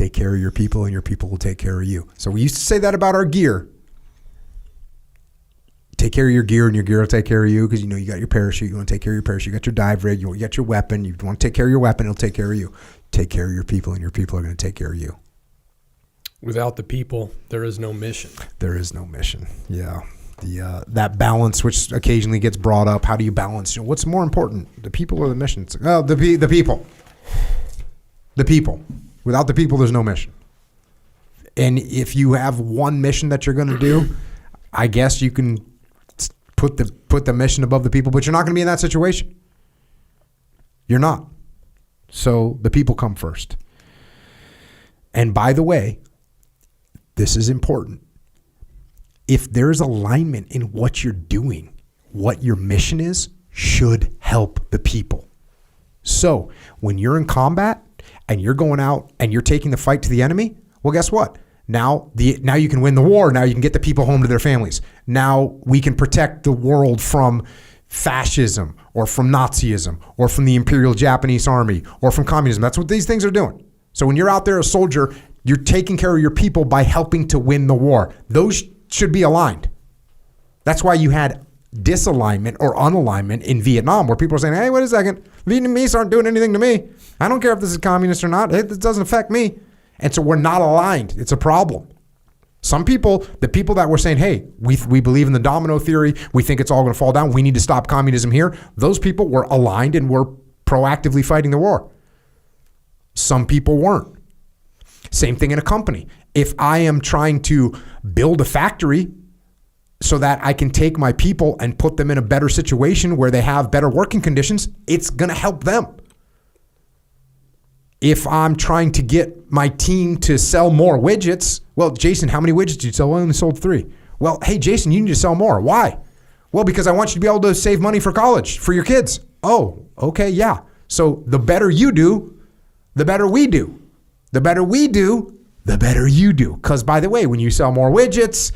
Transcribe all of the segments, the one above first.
Take care of your people and your people will take care of you. So we used to say that about our gear. Take care of your gear and your gear will take care of you, because you got your parachute. You want to take care of your parachute. You got your dive rig. You got your weapon. You want to take care of your weapon. It'll take care of you. Take care of your people and your people are going to take care of you. Without the people, there is no mission. There is no mission. Yeah. That balance, which occasionally gets brought up. How do you balance? What's more important, the people or the mission? Oh, the people. The people. Without the people, there's no mission. And if you have one mission that you're going to do, I guess you can put the mission above the people, but you're not going to be in that situation. You're not. So the people come first. And by the way, this is important. If there's alignment in what you're doing, what your mission is should help the people. So when you're in combat and you're going out and you're taking the fight to the enemy, well, guess what? Now you can win the war. Now you can get the people home to their families. Now we can protect the world from fascism or from Nazism or from the Imperial Japanese Army or from communism. That's what these things are doing. So when you're out there a soldier, you're taking care of your people by helping to win the war. Those should be aligned. That's why you had disalignment or unalignment in Vietnam, where people are saying, hey, wait a second, Vietnamese aren't doing anything to me. I don't care if this is communist or not. It doesn't affect me. And so we're not aligned. It's a problem. Some people, the people that were saying, hey, we believe in the domino theory, we think it's all going to fall down, we need to stop communism here, those people were aligned and were proactively fighting the war. Some people weren't. Same thing in a company. If I am trying to build a factory so that I can take my people and put them in a better situation where they have better working conditions, it's going to help them. If I'm trying to get my team to sell more widgets, well, Jason, how many widgets did you sell? Well, I only sold 3. Well, hey, Jason, you need to sell more. Why? Well, because I want you to be able to save money for college, for your kids. Oh, okay, yeah. So the better you do, the better we do. The better we do, the better you do. Because by the way, when you sell more widgets,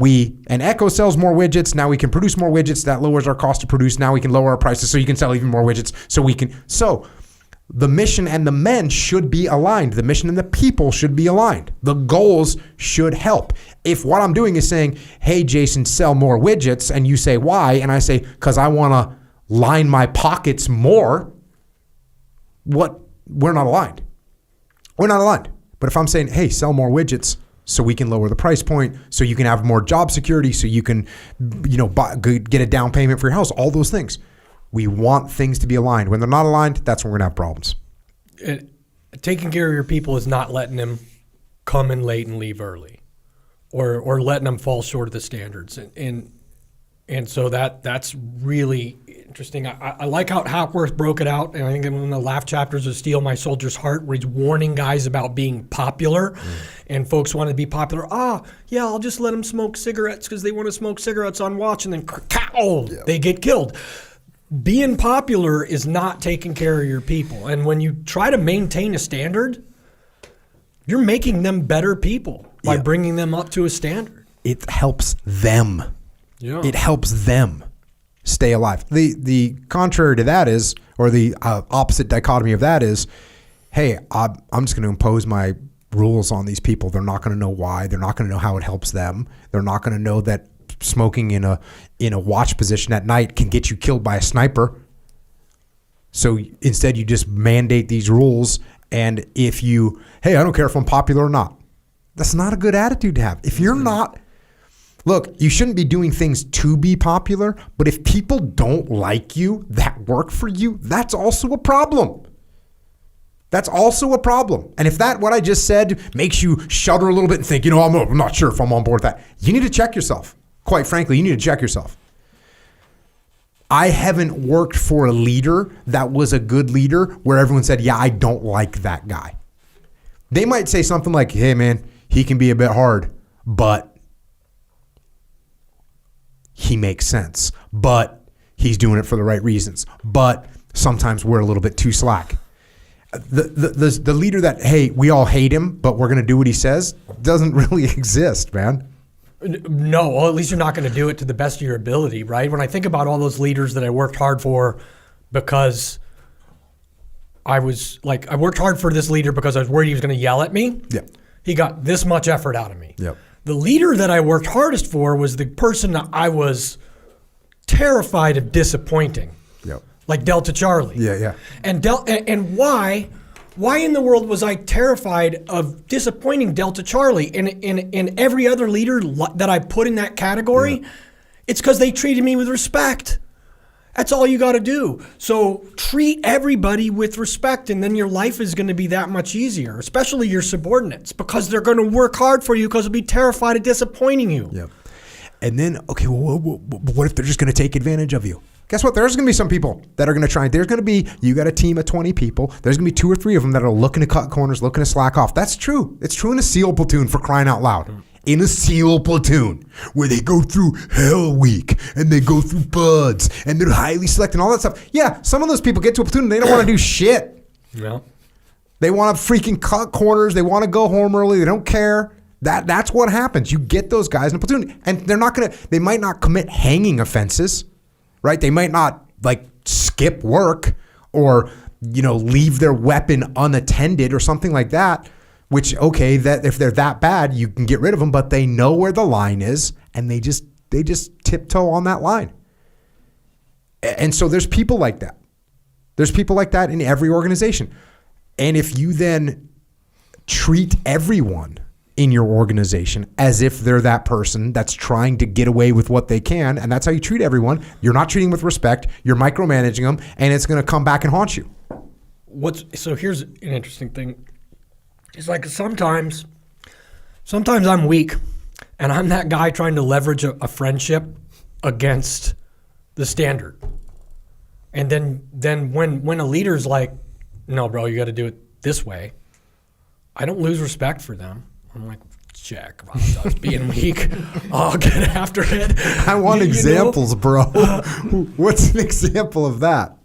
and Echo sells more widgets, now we can produce more widgets. That lowers our cost to produce. Now we can lower our prices so you can sell even more widgets. So the mission and the men should be aligned. The mission and the people should be aligned. The goals should help. If what I'm doing is saying, hey, Jason, sell more widgets, and you say, why? And I say, because I want to line my pockets more, we're not aligned. We're not aligned. But if I'm saying, hey, sell more widgets so we can lower the price point, so you can have more job security, so you can, get a down payment for your house, all those things. We want things to be aligned. When they're not aligned, that's when we're going to have problems. Taking care of your people is not letting them come in late and leave early, or letting them fall short of the standards. And so that's really interesting. I like how Hackworth broke it out, and I think in the laugh chapters of Steal My Soldier's Heart, where he's warning guys about being popular, and folks want to be popular. Yeah, I'll just let them smoke cigarettes because they want to smoke cigarettes on watch, and then they get killed. Being popular is not taking care of your people. And when you try to maintain a standard, you're making them better people by bringing them up to a standard. It helps them. Yeah. It helps them stay alive. The contrary to that is, or the opposite dichotomy of that is, hey, I'm just going to impose my rules on these people. They're not going to know why. They're not going to know how it helps them. They're not going to know that smoking in a watch position at night can get you killed by a sniper. So instead you just mandate these rules, and hey, I don't care if I'm popular or not. That's not a good attitude to have. If you're not, look, you shouldn't be doing things to be popular, but if people don't like you that work for you, that's also a problem. That's also a problem. And if what I just said makes you shudder a little bit and think, I'm not sure if I'm on board with that, you need to check yourself. Quite frankly, you need to check yourself. I haven't worked for a leader that was a good leader where everyone said, yeah, I don't like that guy. They might say something like, hey, man, he can be a bit hard, but he makes sense. But he's doing it for the right reasons. But sometimes we're a little bit too slack. The leader that, hey, we all hate him, but we're going to do what he says, doesn't really exist, man. No, well, at least you're not going to do it to the best of your ability, right? When I think about all those leaders that I worked hard for because I worked hard for this leader because I was worried he was going to yell at me. Yeah. He got this much effort out of me. Yep. The leader that I worked hardest for was the person that I was terrified of disappointing. Yep. Like Delta Charlie. Yeah. And why in the world was I terrified of disappointing Delta Charlie and every other leader that I put in that category? Yeah. It's because they treated me with respect. That's all you got to do. So treat everybody with respect, and then your life is going to be that much easier, especially your subordinates, because they're going to work hard for you because they'll be terrified of disappointing you. Yeah. And then, okay, well, what if they're just going to take advantage of you? Guess what? There's going to be some people that are going to try. There's going to be, you got a team of 20 people. There's going to be 2 or 3 of them that are looking to cut corners, looking to slack off. That's true. It's true in a SEAL platoon, for crying out loud. In a SEAL platoon where they go through Hell Week and they go through buds and they're highly selected and all that stuff. Yeah, some of those people get to a platoon and they don't want to do shit. Yeah. They want to freaking cut corners. They want to go home early. They don't care. That's what happens. You get those guys in a platoon, and they might not commit hanging offenses, right? They might not skip work or, leave their weapon unattended or something like that. Which, okay, that if they're that bad, you can get rid of them, but they know where the line is, and they just tiptoe on that line. And so there's people like that. There's people like that in every organization. And if you then treat everyone in your organization as if they're that person that's trying to get away with what they can, and that's how you treat everyone, you're not treating with respect, you're micromanaging them, and it's going to come back and haunt you. So here's an interesting thing. It's like sometimes I'm weak, and I'm that guy trying to leverage a friendship against the standard. And then when a leader's like, no, bro, you got to do it this way, I don't lose respect for them. I'm like, check, I was being weak. I'll get after it. I want examples, bro. What's an example of that?